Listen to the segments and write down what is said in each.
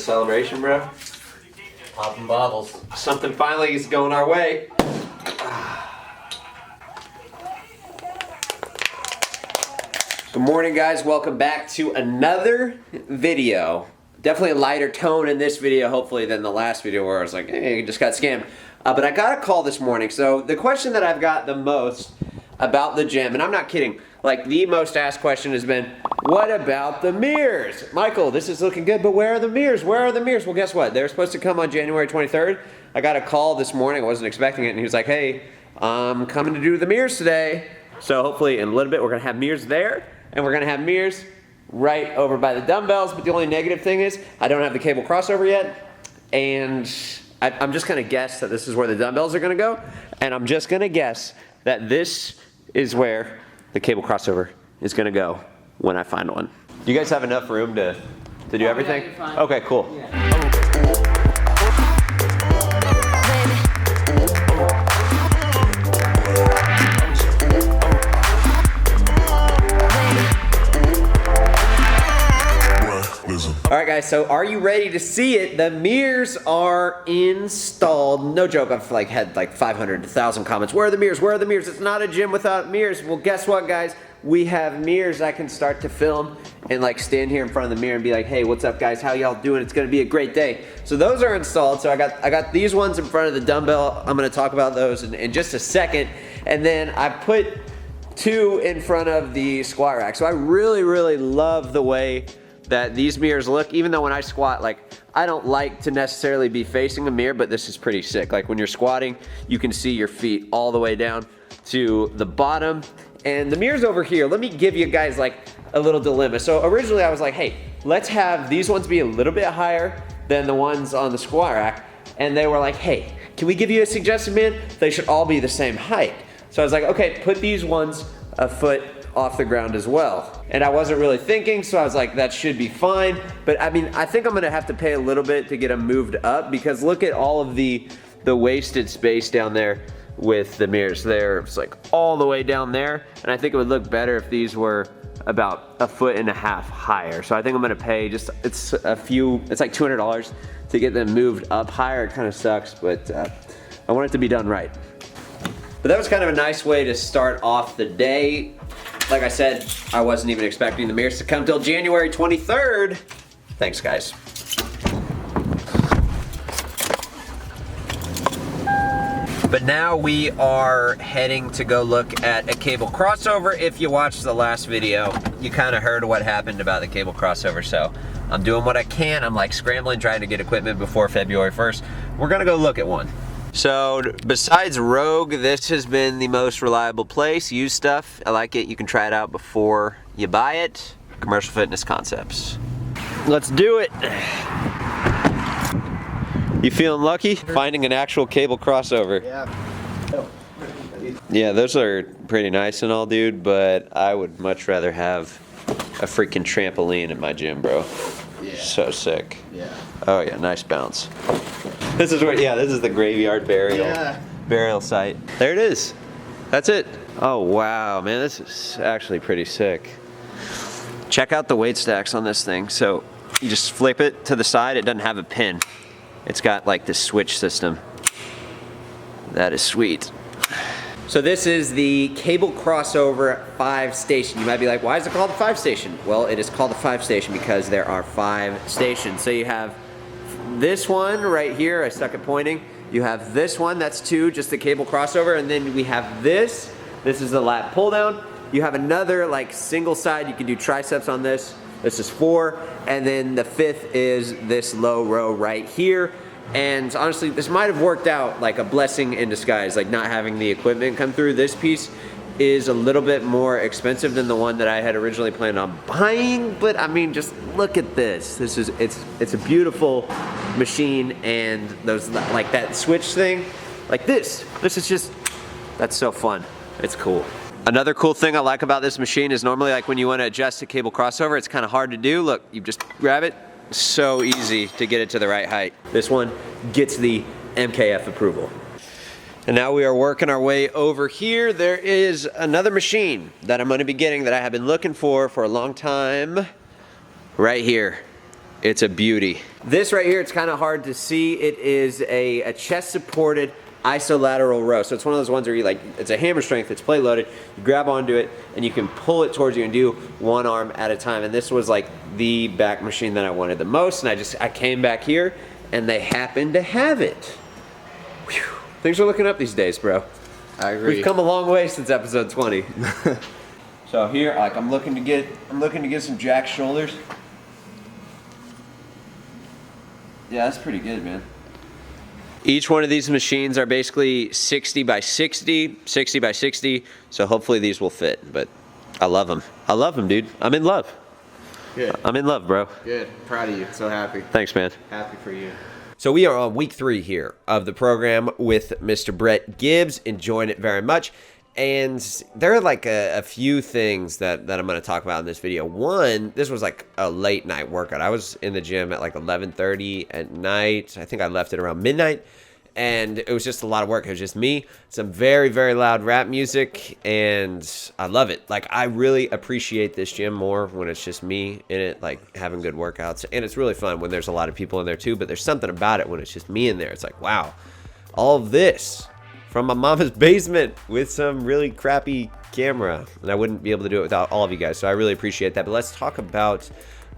celebration, bro? Popping bottles. Something finally is going our way. Good morning, guys. Welcome back to another video. Definitely a lighter tone in this video, hopefully, than the last video where I was like, hey, you just got scammed. But I got a call this morning. So the question that I've got the most about the gym, and I'm not kidding, like the most asked question has been, what about the mirrors? Michael, this is looking good, but where are the mirrors? Where are the mirrors? Well, guess what? They're supposed to come on January 23rd. I got a call this morning. I wasn't expecting it. And he was like, hey, I'm coming to do the mirrors today. So hopefully in a little bit, we're going to have mirrors there. And we're going to have mirrors right over by the dumbbells. But the only negative thing is I don't have the cable crossover yet. And I'm just going to guess that this is where the dumbbells are going to go. And I'm just going to guess that this is where the cable crossover is going to go when I find one. Do you guys have enough room to do everything? Yeah, okay, cool. Yeah. All right, guys, so are you ready to see it? The mirrors are installed. No joke, I've had 500 to 1,000 comments. Where are the mirrors? Where are the mirrors? It's not a gym without mirrors. Well, guess what, guys? We have mirrors. I can start to film and stand here in front of the mirror and be like, hey, what's up, guys? How y'all doing? It's gonna be a great day. So those are installed. So I got these ones in front of the dumbbell. I'm gonna talk about those in just a second. And then I put two in front of the squat rack. So I really, really love the way that these mirrors look, even though when I squat, I don't like to necessarily be facing a mirror, but this is pretty sick. When you're squatting, you can see your feet all the way down to the bottom. And the mirrors over here, let me give you guys a little dilemma. So originally I was like, hey, let's have these ones be a little bit higher than the ones on the squat rack. And they were like, hey, can we give you a suggestion, man? They should all be the same height. So I was like, okay, put these ones a foot off the ground as well. And I wasn't really thinking, so I was like, that should be fine. But I mean, I think I'm gonna have to pay a little bit to get them moved up, because look at all of the wasted space down there with the mirrors there. It's all the way down there. And I think it would look better if these were about 1.5 feet higher. So I think I'm gonna pay it's like $200 to get them moved up higher. It kind of sucks, but I want it to be done right. But that was kind of a nice way to start off the day. Like I said, I wasn't even expecting the mirrors to come till January 23rd. Thanks, guys. But now we are heading to go look at a cable crossover. If you watched the last video, you kind of heard what happened about the cable crossover. So I'm doing what I can. I'm scrambling, trying to get equipment before February 1st. We're gonna go look at one. So besides Rogue, this has been the most reliable place. Used stuff, I like it. You can try it out before you buy it. Commercial Fitness Concepts. Let's do it. You feeling lucky? Finding an actual cable crossover. Yeah. Yeah, those are pretty nice and all, dude, but I would much rather have a freaking trampoline in my gym, bro. Yeah. So sick. Yeah. Oh yeah, nice bounce. This is where, yeah, this is the graveyard burial site. There it is. That's it. Oh wow, man, this is actually pretty sick. Check out the weight stacks on this thing. So you just flip it to the side. It doesn't have a pin. It's got this switch system. That is sweet. So this is the cable crossover 5 station. You might be like, why is it called the 5 station? Well, it is called the 5 station because there are 5 stations. So you have this one right here, I suck at pointing. You have this one, that's 2, just the cable crossover. And then we have this is the lat pull down. You have another single side, you can do triceps on this. This is 4. And then the 5th is this low row right here. And honestly, this might have worked out like a blessing in disguise, not having the equipment come through. This piece is a little bit more expensive than the one that I had originally planned on buying, but I mean, just look at this. It's a beautiful machine, and those that switch thing, this is just, that's so fun. It's cool. Another cool thing I like about this machine is normally when you want to adjust a cable crossover, it's kind of hard to do. Look, you just grab it. So easy to get it to the right height. This one gets the MKF approval. And now we are working our way over here. There is another machine that I'm going to be getting that I have been looking for a long time. Right here. It's a beauty. This right here, it's kind of hard to see. It is a chest-supported isolateral row. So it's one of those ones where you like, it's a hammer strength, it's plate loaded, you grab onto it and you can pull it towards you and do one arm at a time. And this was like the back machine that I wanted the most. And I came back here and they happened to have it. Whew. Things are looking up these days, bro. I agree. We've come a long way since episode 20. So here, like I'm looking to get some jack shoulders. Yeah, that's pretty good, man. Each one of these machines are basically 60 by 60, 60 by 60. So hopefully these will fit, but I love them. I love them, dude. I'm in love. Good. I'm in love, bro. Good. Proud of you. So happy. Thanks, man. Happy for you. So we are on week 3 here of the program with Mr. Brett Gibbs, enjoying it very much. And there are like a few things that I'm going to talk about in this video. One, this was like a late night workout. I was in the gym at like 11:30 at night. I think I left it around midnight. And it was just a lot of work. It was just me, some very, very loud rap music, and I love it. Like, I really appreciate this gym more when it's just me in it, like having good workouts. And it's really fun when there's a lot of people in there too, but there's something about it when it's just me in there. It's like, wow, all of this from my mama's basement with some really crappy camera. And I wouldn't be able to do it without all of you guys. So I really appreciate that. But let's talk about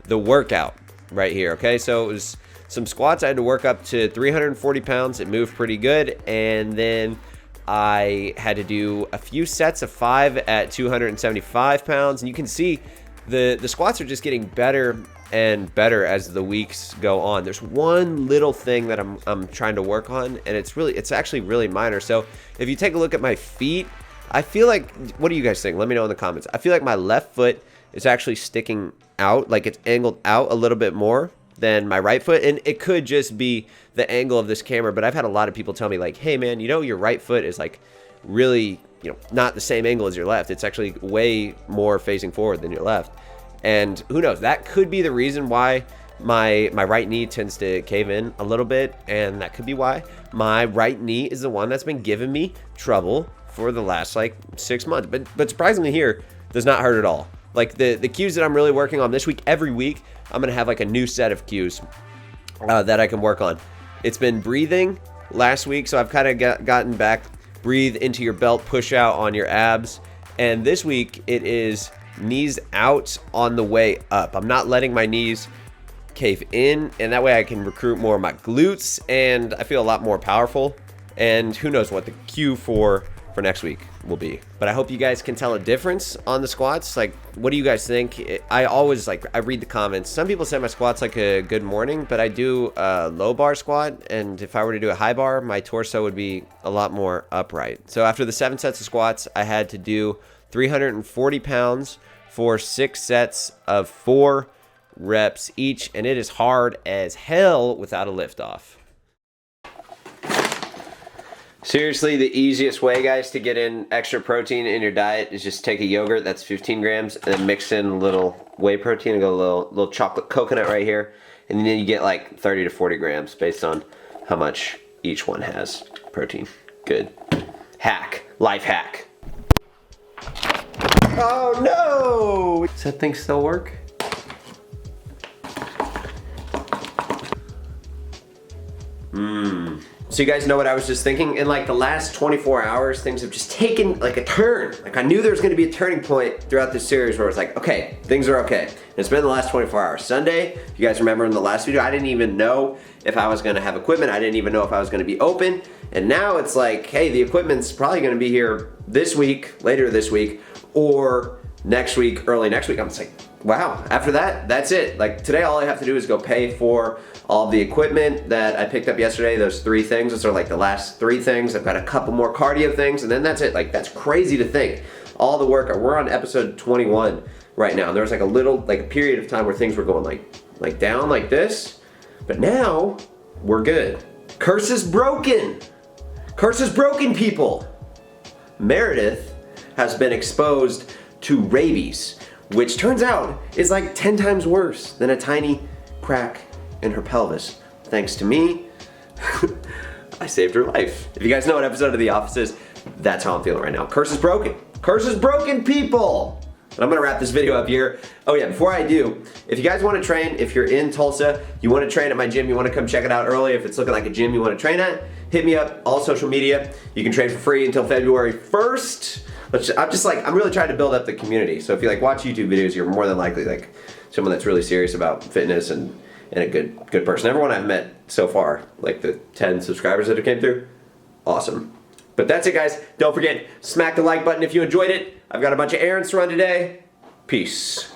the workout right here, okay? So it was some squats. I had to work up to 340 pounds. It moved pretty good. And then I had to do a few sets of 5 at 275 pounds. And you can see the squats are just getting better and better as the weeks go on. There's one little thing that I'm trying to work on, and it's actually really minor. So if you take a look at my feet, I feel like, what do you guys think? Let me know in the comments. I feel like my left foot is actually sticking out, like it's angled out a little bit more than my right foot. And it could just be the angle of this camera, but I've had a lot of people tell me like, hey man, you know, your right foot is like really, you know, not the same angle as your left. It's actually way more facing forward than your left. And who knows, that could be the reason why my right knee tends to cave in a little bit. And that could be why my right knee is the one that's been giving me trouble for the last like 6 months. But surprisingly here, does not hurt at all. Like the cues that I'm really working on this week, every week, I'm gonna have like a new set of cues that I can work on. It's been breathing last week, so I've kind of gotten back, breathe into your belt, push out on your abs. And this week it is knees out on the way up. I'm not letting my knees cave in, and that way I can recruit more of my glutes and I feel a lot more powerful. And who knows what the cue for next week will be. But I hope you guys can tell a difference on the squats. Like, what do you guys think? I always I read the comments. Some people say my squat's like a good morning, but I do a low bar squat, and if I were to do a high bar, my torso would be a lot more upright. So after the 7 sets of squats, I had to do 340 pounds for 6 sets of 4 reps each, and it is hard as hell without a lift off. Seriously, the easiest way, guys, to get in extra protein in your diet is just take a yogurt that's 15 grams and then mix in a little whey protein and go a little chocolate coconut right here. And then you get like 30 to 40 grams based on how much each one has protein. Good. Hack. Life hack. Oh no! Does that thing still work? So you guys know what I was just thinking? In like the last 24 hours, things have just taken like a turn. Like I knew there was gonna be a turning point throughout this series where it's like, okay, things are okay. And it's been the last 24 hours. Sunday, if you guys remember in the last video, I didn't even know if I was gonna have equipment. I didn't even know if I was gonna be open. And now it's like, hey, the equipment's probably gonna be here this week, later this week, or next week, early next week. I'm just like, wow, after that, that's it. Like today, all I have to do is go pay for all the equipment that I picked up yesterday, those 3 things. Those are like the last 3 things. I've got a couple more cardio things, and then that's it. Like that's crazy to think. All the work, we're on episode 21 right now. And there was like a little, like a period of time where things were going like down like this, but now we're good. Curse is broken. Curse is broken, people. Meredith has been exposed to rabies, which turns out is like 10 times worse than a tiny crack in her pelvis. Thanks to me, I saved her life. If you guys know what episode of The Office is, that's how I'm feeling right now. Curse is broken. Curse is broken, people. But I'm gonna wrap this video up here. Oh yeah, before I do, if you guys wanna train, if you're in Tulsa, you wanna train at my gym, you wanna come check it out early, if it's looking like a gym you wanna train at, hit me up, all social media. You can train for free until February 1st. I'm really trying to build up the community. So if you like watch YouTube videos, you're more than likely like someone that's really serious about fitness and a good person. Everyone I've met so far, like the 10 subscribers that have came through, awesome. But that's it, guys. Don't forget, smack the like button if you enjoyed it. I've got a bunch of errands to run today. Peace.